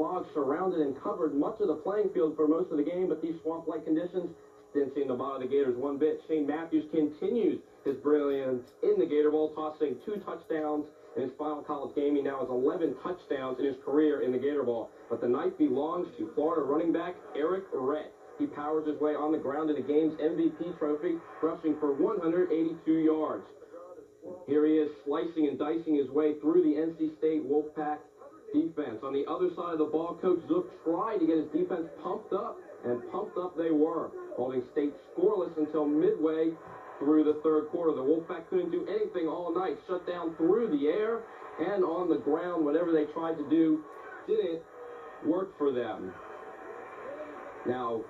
fog surrounded and covered much of the playing field for most of the game, but these swamp-like conditions didn't seem to bother the Gators one bit. Shane Matthews continues his brilliance in the Gator Bowl, tossing 2 touchdowns in his final college game. He now has 11 touchdowns in his career in the Gator Bowl. But the night belongs to Florida running back Eric Rett. He powers his way on the ground to the game's MVP trophy, rushing for 182 yards. Here he is slicing and dicing his way through the NC State Wolfpack defense. On the other side of the ball, Coach Zook tried to get his defense pumped up, and pumped up they were, holding State scoreless until midway through the third quarter. The Wolfpack couldn't do anything all night, shut down through the air and on the ground. Whatever they tried to do didn't work for them. Now,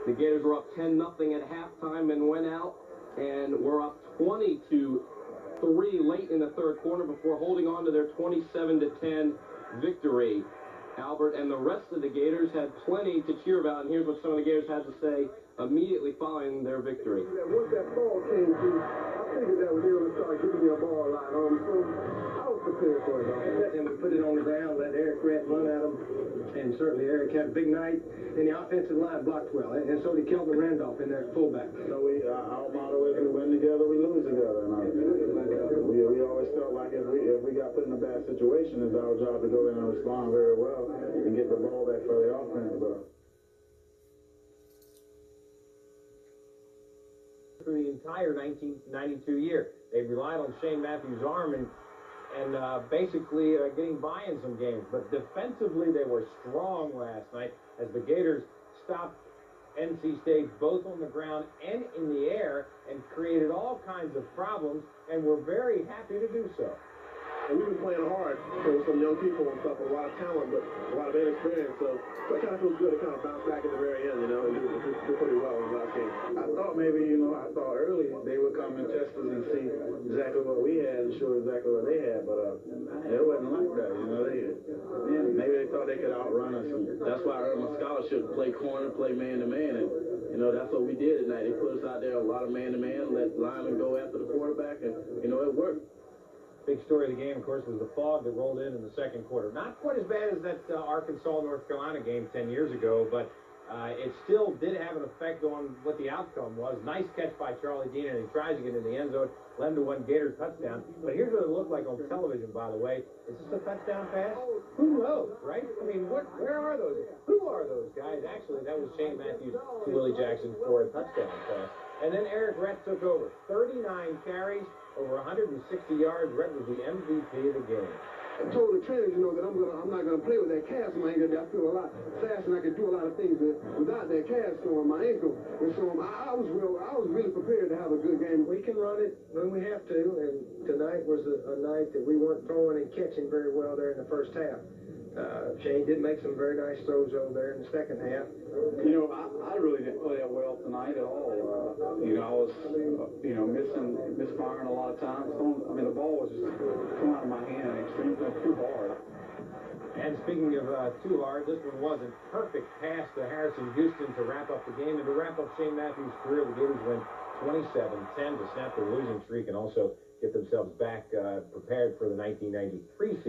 the Gators were up 10-0 at halftime and went out, and were up 20-3 late in the third quarter before holding on to their 27-10 victory. Albert and the rest of the Gators had plenty to cheer about, and here's what some of the Gators had to say immediately following their victory. Once that ball came through, I figured that they were going to start giving me a ball a lot. So I was prepared for it. And we put it on the ground, let Eric Rett run at him, and certainly Eric had a big night, and the offensive line blocked well, and so did Kelvin Randolph in there at fullback. So our motto is we win together, we lose together. And we always felt like if we got put in a bad situation, it's our job to go in and respond very well and get the ball back for the offense. Through the entire 1992 year, they relied on Shane Matthews' arm and basically getting by in some games. But defensively, they were strong last night as the Gators stopped NC State both on the ground and in the air and created all kinds of problems, and were very happy to do so. And we've been playing hard for some young people and stuff, a lot of talent, but a lot of inexperience. So it kind of feels good to kind of bounce back at the very end, you know, and do pretty well in the last game. I thought maybe, I thought early they would come and test us and see exactly what we had and show exactly what they had, but it wasn't like that, maybe they thought they could outrun us. And that's why I earned my scholarship to play corner, play man-to-man, and, that's what we did tonight. They put us out there a lot of man-to-man, let linemen go after the quarterback, and, it worked. Big story of the game, of course, was the fog that rolled in the second quarter. Not quite as bad as that Arkansas-North Carolina game 10 years ago, but it still did have an effect on what the outcome was. Nice catch by Charlie Dean, and he tries to get in the end zone, led to one Gator touchdown. But here's what it looked like on television, by the way. Is this a touchdown pass? Who knows, right? I mean, where are those? Who are those guys? Actually, that was Shane Matthews to Willie Jackson for a touchdown pass. And then Eric Rett took over. 39 carries, over 160 yards. Rett was the MVP of the game. I told the trainers, that I'm not gonna play with that cast on my ankle. I feel a lot faster and I can do a lot of things without that cast on my ankle. And so I was really prepared to have a good game. We can run it when we have to, and tonight was a night that we weren't throwing and catching very well there in the first half. Shane did make some very nice throws over there in the second half. I really didn't play that well tonight at all. I was, misfiring a lot of times. The ball was just coming out of my hand extremely too hard. And speaking of too hard, this one wasn't. Perfect pass to Harrison Houston to wrap up the game. And to wrap up Shane Matthews' career, the Gators win 27-10 to snap their losing streak and also get themselves back prepared for the 1993 season.